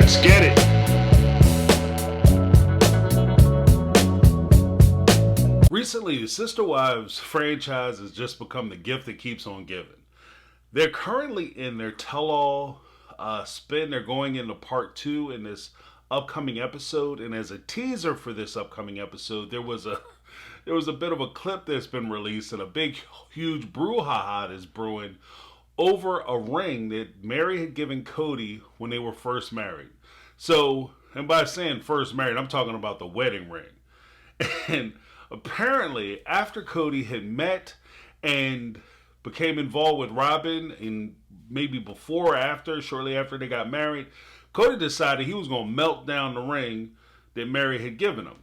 Let's get it. Recently, the Sister Wives franchise has just become the gift that keeps on giving. They're currently in their tell-all spin. They're going into part 2 in this upcoming episode, and as a teaser for this upcoming episode, there was a bit of a clip that's been released, and a big, huge brouhaha is brewing over a ring that Meri had given Kody when they were first married. So, and by saying first married, I'm talking about the wedding ring. And apparently, after Kody had met and became involved with Robin, and maybe before or after, shortly after they got married, Kody decided he was going to melt down the ring that Meri had given him.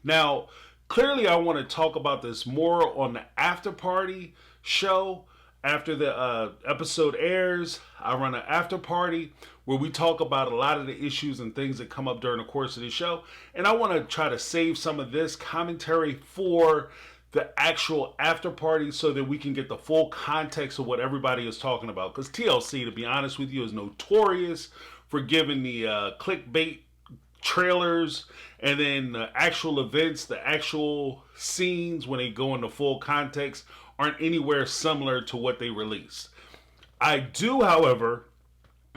Now, clearly I want to talk about this more on the after party show. After the episode airs, I run an after party where we talk about a lot of the issues and things that come up during the course of the show. And I want to try to save some of this commentary for the actual after party so that we can get the full context of what everybody is talking about. Because TLC, to be honest with you, is notorious for giving the clickbait trailers and then the actual events, the actual scenes when they go into full context aren't anywhere similar to what they released. I do, however,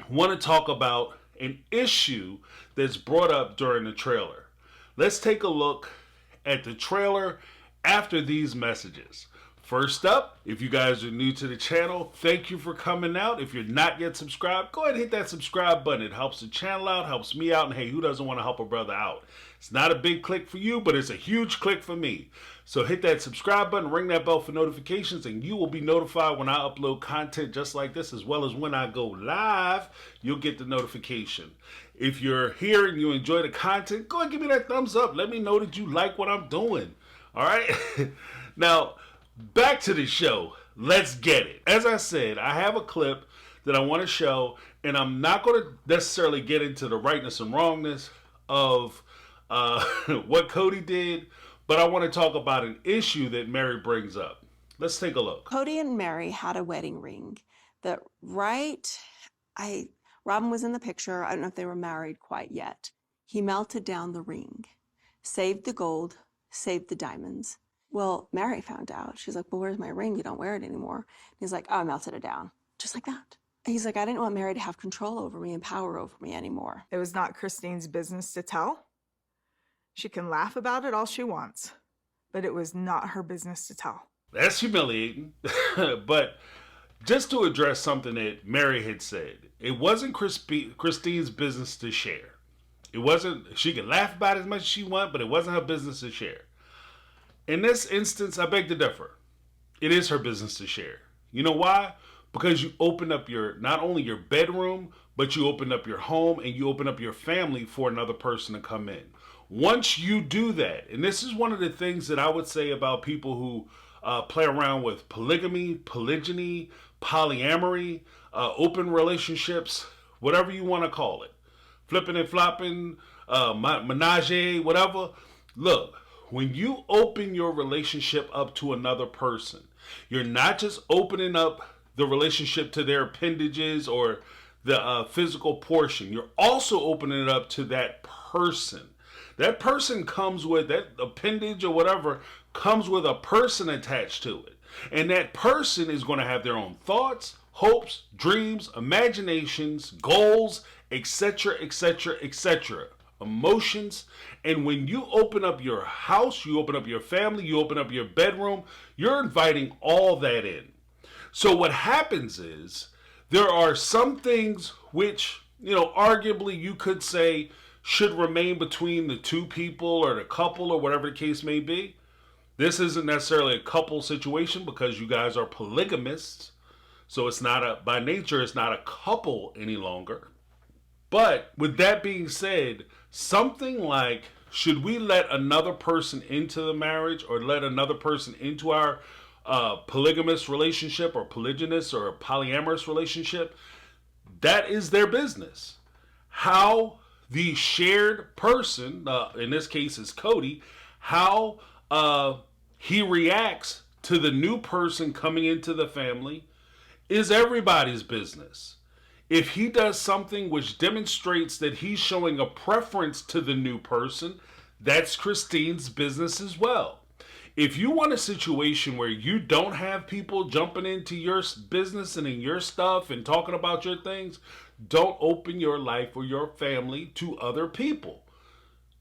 want to talk about an issue that's brought up during the trailer. Let's take a look at the trailer after these messages. First up, if you guys are new to the channel, thank you for coming out. If you're not yet subscribed, go ahead and hit that subscribe button. It helps the channel out, helps me out, and hey, who doesn't want to help a brother out? It's not a big click for you, but it's a huge click for me. So hit that subscribe button, ring that bell for notifications, and you will be notified when I upload content just like this, as well as when I go live, you'll get the notification. If you're here and you enjoy the content, go ahead and give me that thumbs up. Let me know that you like what I'm doing. All right? Now, back to the show. Let's get it. As I said, I have a clip that I want to show, and I'm not going to necessarily get into the rightness and wrongness of what Kody did, but I want to talk about an issue that Meri brings up. Let's take a look. Kody and Meri had a wedding ring that Robin was in the picture. I don't know if they were married quite yet. He melted down the ring, saved the gold, saved the diamonds. Well, Meri found out. She's like, well, where's my ring? You don't wear it anymore. And he's like, oh, I melted it down. Just like that. And he's like, I didn't want Meri to have control over me and power over me anymore. It was not Christine's business to tell. She can laugh about it all she wants, but it was not her business to tell. That's humiliating. But just to address something that Meri had said, it wasn't Christine's business to share. It wasn't, she could laugh about it as much as she wanted, but it wasn't her business to share. In this instance, I beg to differ. It is her business to share. You know why? Because you opened up not only your bedroom, but you opened up your home and you opened up your family for another person to come in. Once you do that, and this is one of the things that I would say about people who play around with polygamy, polygyny, polyamory, open relationships, whatever you want to call it, flipping and flopping, menage, whatever. Look, when you open your relationship up to another person, you're not just opening up the relationship to their appendages or the physical portion. You're also opening it up to that person. That person comes with, that appendage or whatever, comes with a person attached to it. And that person is going to have their own thoughts, hopes, dreams, imaginations, goals, etc., etc., etc., emotions. And when you open up your house, you open up your family, you open up your bedroom, you're inviting all that in. So what happens is there are some things which, arguably you could say should remain between the two people or the couple or whatever the case may be. This isn't necessarily a couple situation because you guys are polygamists. So it's not by nature, it's not a couple any longer. But with that being said, something like, should we let another person into the marriage or let another person into our polygamous relationship or polygynous or polyamorous relationship? That is their business. How the shared person, in this case is Kody, how he reacts to the new person coming into the family is everybody's business. If he does something which demonstrates that he's showing a preference to the new person, that's Christine's business as well. If you want a situation where you don't have people jumping into your business and in your stuff and talking about your things, don't open your life or your family to other people.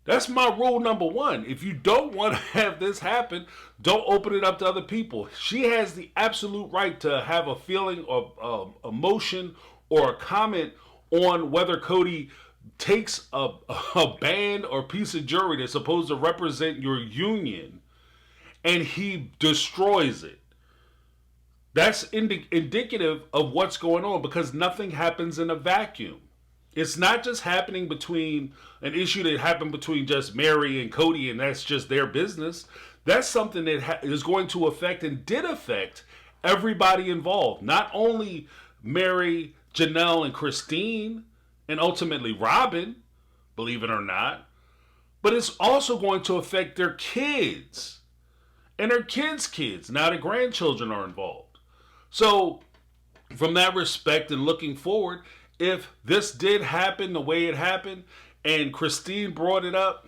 That's my rule number one. If you don't want to have this happen, don't open it up to other people. She has the absolute right to have a feeling of emotion or a comment on whether Kody takes a band or piece of jewelry that's supposed to represent your union and he destroys it. That's indicative of what's going on, because nothing happens in a vacuum. It's not just happening between an issue that happened between just Meri and Kody, and that's just their business. That's something that is going to affect and did affect everybody involved. Not only Meri, Janelle, and Christine, and ultimately Robin, believe it or not, but it's also going to affect their kids. And their kids' kids. Now the grandchildren are involved. So, from that respect and looking forward, if this did happen the way it happened, and Christine brought it up,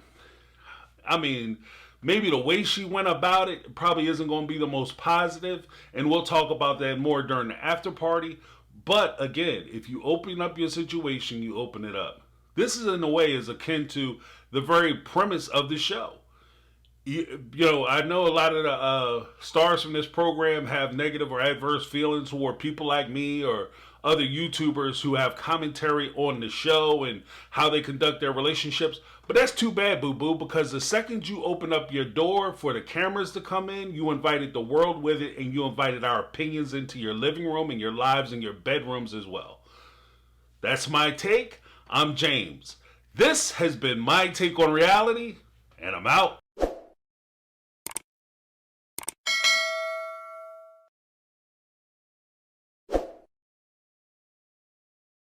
I mean, maybe the way she went about it probably isn't going to be the most positive, and we'll talk about that more during the after party. But again, if you open up your situation, you open it up. This is in a way is akin to the very premise of the show. You know, I know a lot of the stars from this program have negative or adverse feelings toward people like me or other YouTubers who have commentary on the show and how they conduct their relationships. But that's too bad, boo-boo, because the second you open up your door for the cameras to come in, you invited the world with it, and you invited our opinions into your living room and your lives and your bedrooms as well. That's my take. I'm James. This has been My Take on Reality, and I'm out.